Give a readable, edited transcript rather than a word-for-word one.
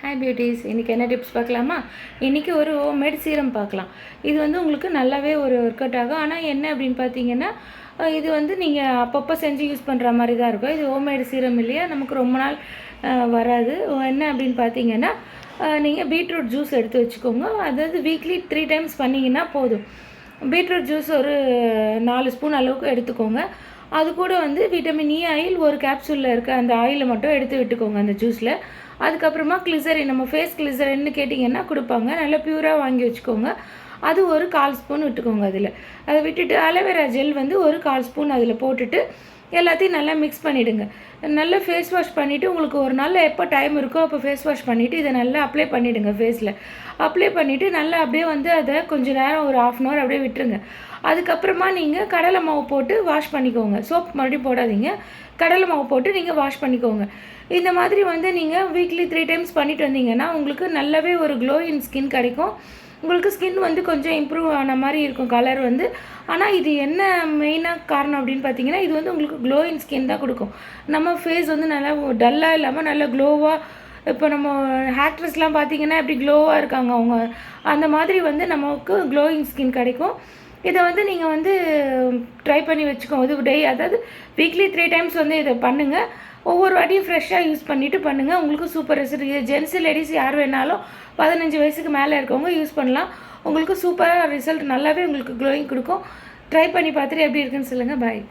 Hi beauties, இன்றைக்கி என்ன tips பார்க்கலாமா? இன்றைக்கி ஒரு ஹோம்மேட் சீரம் பார்க்கலாம். இது வந்து உங்களுக்கு நல்லாவே ஒரு ஒர்க் அவுட் ஆகும். ஆனால் என்ன அப்படின்னு பார்த்தீங்கன்னா, இது வந்து நீங்கள் அப்பப்போ செஞ்சு யூஸ் பண்ணுற மாதிரி தான் இருக்கும். இது ஹோம்மேட் சீரம் இல்லையா, நமக்கு ரொம்ப நாள் வராது. என்ன அப்படின்னு பார்த்தீங்கன்னா, நீங்கள் பீட்ரூட் ஜூஸ் எடுத்து வச்சுக்கோங்க. அதாவது வீக்லி 3 டைம்ஸ் பண்ணிங்கன்னா போதும். பீட்ரூட் ஜூஸ் ஒரு 4 ஸ்பூன் அளவுக்கு எடுத்துக்கோங்க. அது கூட வந்து விட்டமின் இ ஆயில் ஒரு கேப்சூலில் இருக்க அந்த ஆயிலை மட்டும் எடுத்து விட்டுக்கோங்க அந்த ஜூஸில். அதுக்கப்புறமா கிளிசரின், நம்ம ஃபேஸ் கிளிசரின்னு கேட்டிங்கன்னா கொடுப்பாங்க. நல்லா பியூராக வாங்கி வச்சுக்கோங்க. அது ஒரு 1/4 ஸ்பூன் விட்டுக்கோங்க. அதை விட்டுட்டு அலோவேரா ஜெல் வந்து ஒரு 1/4 ஸ்பூன் அதில் போட்டுட்டு எல்லாத்தையும் நல்லா மிக்ஸ் பண்ணிவிடுங்க. நல்லா ஃபேஸ் வாஷ் பண்ணிவிட்டு, உங்களுக்கு ஒரு நாளில் எப்போ டைம் இருக்கோ அப்போ ஃபேஸ் வாஷ் பண்ணிவிட்டு இதை நல்லா அப்ளை பண்ணிவிடுங்க. ஃபேஸில் அப்ளை பண்ணிவிட்டு நல்லா அப்படியே வந்து அதை கொஞ்சம் நேரம் ஒரு 1/2 அன் ஹவர் அப்படியே விட்டுருங்க. அதுக்கப்புறமா நீங்கள் கடலை மாவு போட்டு வாஷ் பண்ணிக்கோங்க. சோப் மறுபடியும் போடாதீங்க. கடலை மாவு போட்டு நீங்கள் வாஷ் பண்ணிக்கோங்க. இந்த மாதிரி வந்து நீங்கள் வீக்லி 3 டைம்ஸ் பண்ணிட்டு வந்தீங்கன்னா உங்களுக்கு நல்லாவே ஒரு க்ளோ இன் ஸ்கின் கிடைக்கும். உங்களுக்கு ஸ்கின் வந்து கொஞ்சம் இம்ப்ரூவ் ஆன மாதிரி இருக்கும், கலர் வந்து. ஆனால் இது என்ன மெயினாக காரணம் அப்படின்னு பார்த்தீங்கன்னா, இது வந்து உங்களுக்கு க்ளோ இன் ஸ்கின் தான் கொடுக்கும். நம்ம ஃபேஸ் வந்து நல்லா டல்லாக இல்லாமல் நல்லா க்ளோவாக, இப்போ நம்ம ஆக்ட்ரஸ்லாம் பார்த்தீங்கன்னா எப்படி க்ளோவாக இருக்காங்க அவங்க, அந்த மாதிரி வந்து நமக்கு க்ளோயிங் ஸ்கின் கிடைக்கும். இதை வந்து நீங்கள் வந்து ட்ரை பண்ணி வச்சுக்கோங்க. இது அதாவது வீக்லி 3 டைம்ஸ் வந்து இதை பண்ணுங்கள். ஒவ்வொரு வாட்டியும் ஃப்ரெஷ்ஷாக யூஸ் பண்ணிவிட்டு பண்ணுங்கள். உங்களுக்கு சூப்பர் ரிசல்ட். இது ஜென்ஸு லேடிஸ் யார் வேணாலும் 15 வயசுக்கு மேலே இருக்கவங்க யூஸ் பண்ணலாம். உங்களுக்கு சூப்பராக ரிசல்ட், நல்லாவே உங்களுக்கு க்ளோயிங் கொடுக்கும். ட்ரை பண்ணி பார்த்துட்டு எப்படி இருக்குன்னு சொல்லுங்கள். பாய்.